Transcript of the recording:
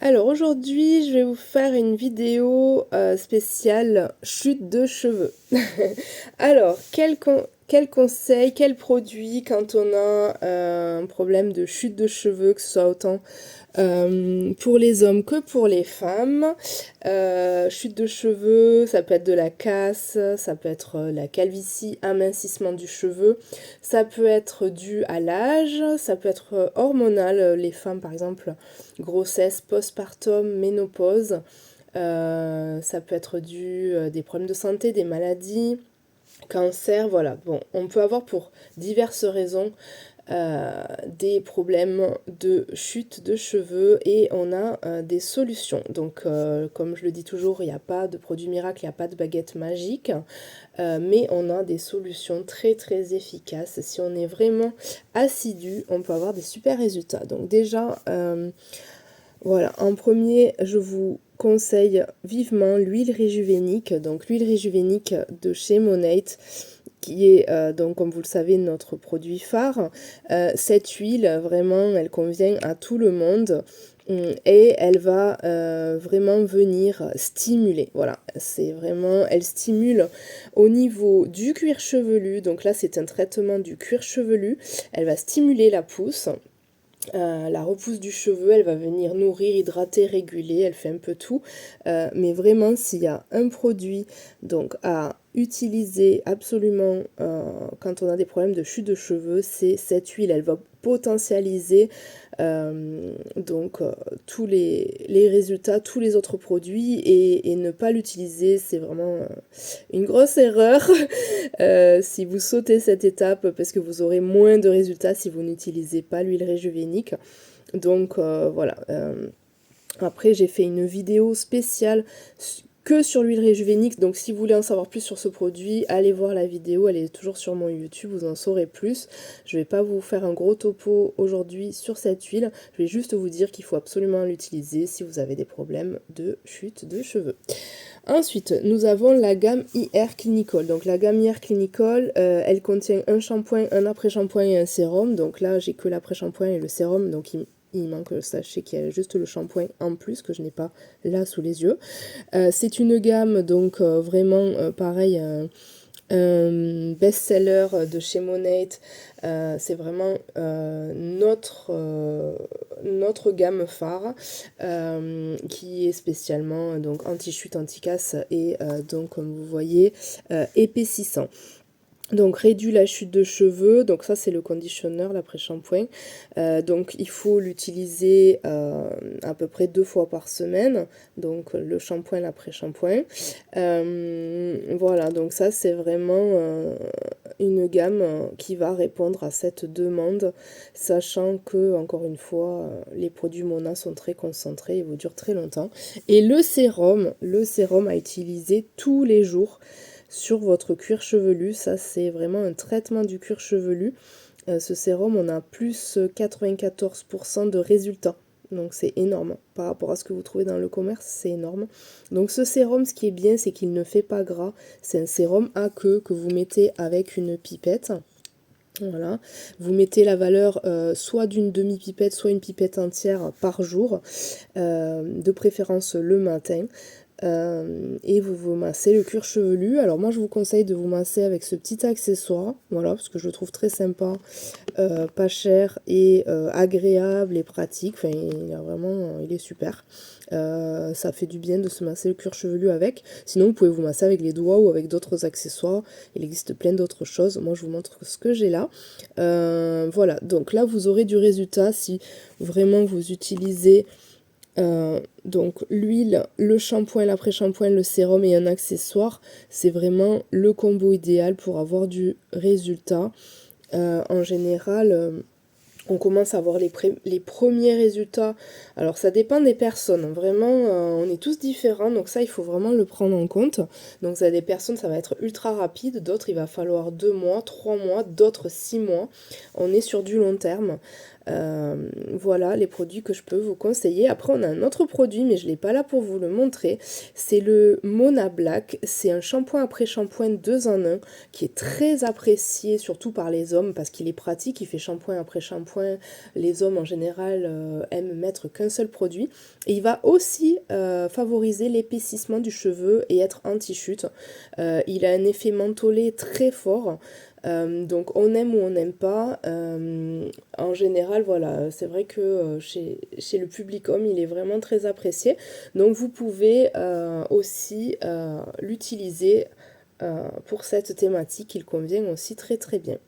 Alors aujourd'hui, je vais vous faire une vidéo spéciale chute de cheveux. Alors, quel conseil, quel produit quand on a un problème de chute de cheveux, que ce soit autant pour les hommes que pour les femmes. Chute de cheveux, ça peut être de la casse, ça peut être la calvitie, amincissement du cheveu, ça peut être dû à l'âge, ça peut être hormonal, les femmes par exemple, grossesse, postpartum, ménopause. Ça peut être dû à des problèmes de santé, des maladies, cancer, voilà. Bon, on peut avoir pour diverses raisons des problèmes de chute de cheveux et on a des solutions. Donc, comme je le dis toujours, il n'y a pas de produit miracle, il n'y a pas de baguette magique, mais on a des solutions très très efficaces. Si on est vraiment assidu, on peut avoir des super résultats. Donc déjà, voilà, en premier, je vous conseille vivement l'huile réjuvénique. Donc l'huile réjuvénique de chez Monate, qui est donc comme vous le savez notre produit phare. Cette huile, vraiment, elle convient à tout le monde. Et elle va vraiment venir stimuler. Voilà, c'est vraiment, elle stimule au niveau du cuir chevelu. Donc là, c'est un traitement du cuir chevelu. Elle va stimuler la pousse. La repousse du cheveu, elle va venir nourrir, hydrater, réguler, elle fait un peu tout. Mais vraiment, s'il y a un produit donc à utiliser absolument quand on a des problèmes de chute de cheveux, c'est cette huile. Elle va potentialiser donc tous les résultats, tous les autres produits et ne pas l'utiliser, c'est vraiment une grosse erreur. Si vous sautez cette étape parce que vous aurez moins de résultats si vous n'utilisez pas l'huile réjuvénique. Donc voilà. Après, j'ai fait une vidéo spéciale que sur l'huile réjuvénique. Donc si vous voulez en savoir plus sur ce produit, allez voir la vidéo. Elle est toujours sur mon YouTube, vous en saurez plus. Je vais pas vous faire un gros topo aujourd'hui sur cette huile. Je vais juste vous dire qu'il faut absolument l'utiliser si vous avez des problèmes de chute de cheveux. Ensuite, nous avons la gamme IR Clinical. Donc la gamme IR Clinical, elle contient un shampoing, un après-shampoing et un sérum. Donc là, j'ai que l'après-shampoing et le sérum. Donc il manque, sachez qu'il y a juste le shampoing en plus que je n'ai pas là sous les yeux. C'est une gamme donc vraiment pareil, un best-seller de chez Monate. C'est vraiment notre gamme phare qui est spécialement donc anti-chute, anti-casse et donc comme vous voyez épaississant. Donc réduit la chute de cheveux, donc ça c'est le conditionneur, l'après-shampoing. Donc il faut l'utiliser à peu près 2 fois par semaine, donc le shampoing, l'après-shampoing. Voilà, donc ça c'est vraiment une gamme qui va répondre à cette demande, sachant que, encore une fois, les produits Mona sont très concentrés et vous durent très longtemps. Et le sérum à utiliser tous les jours sur votre cuir chevelu. Ça, c'est vraiment un traitement du cuir chevelu. Ce sérum, on a plus 94% de résultats. Donc c'est énorme. Par rapport à ce que vous trouvez dans le commerce, c'est énorme. Donc ce sérum, ce qui est bien, c'est qu'il ne fait pas gras. C'est un sérum à queue que vous mettez avec une pipette. Voilà, vous mettez la valeur soit d'une demi-pipette, soit une pipette entière par jour, de préférence le matin. Et vous vous massez le cuir chevelu. Alors moi je vous conseille de vous masser avec ce petit accessoire, voilà, parce que je le trouve très sympa, pas cher et agréable et pratique. Enfin, il est super. Ça fait du bien de se masser le cuir chevelu avec. Sinon vous pouvez vous masser avec les doigts ou avec d'autres accessoires. Il existe plein d'autres choses. Moi je vous montre ce que j'ai là. Voilà, donc là vous aurez du résultat si vraiment vous utilisez donc l'huile, le shampoing, l'après-shampoing, le sérum et un accessoire. C'est vraiment le combo idéal pour avoir du résultat. En général, on commence à voir les premiers résultats. Alors ça dépend des personnes, vraiment on est tous différents, donc ça il faut vraiment le prendre en compte. Donc ça, des personnes ça va être ultra rapide, d'autres il va falloir 2 mois, 3 mois, d'autres 6 mois. On est sur du long terme. Voilà les produits que je peux vous conseiller. Après on a un autre produit mais je ne l'ai pas là pour vous le montrer. C'est le Mona Black. C'est un shampoing après shampoing 2 en 1 qui est très apprécié surtout par les hommes parce qu'il est pratique, il fait shampoing après shampoing. Les hommes en général aiment mettre qu'un seul produit. Et il va aussi favoriser l'épaississement du cheveu et être anti-chute. Il a un effet mentholé très fort. Donc on aime ou on n'aime pas. En général, voilà, c'est vrai que chez le public homme, il est vraiment très apprécié. Donc vous pouvez aussi l'utiliser pour cette thématique. Il convient aussi très très bien.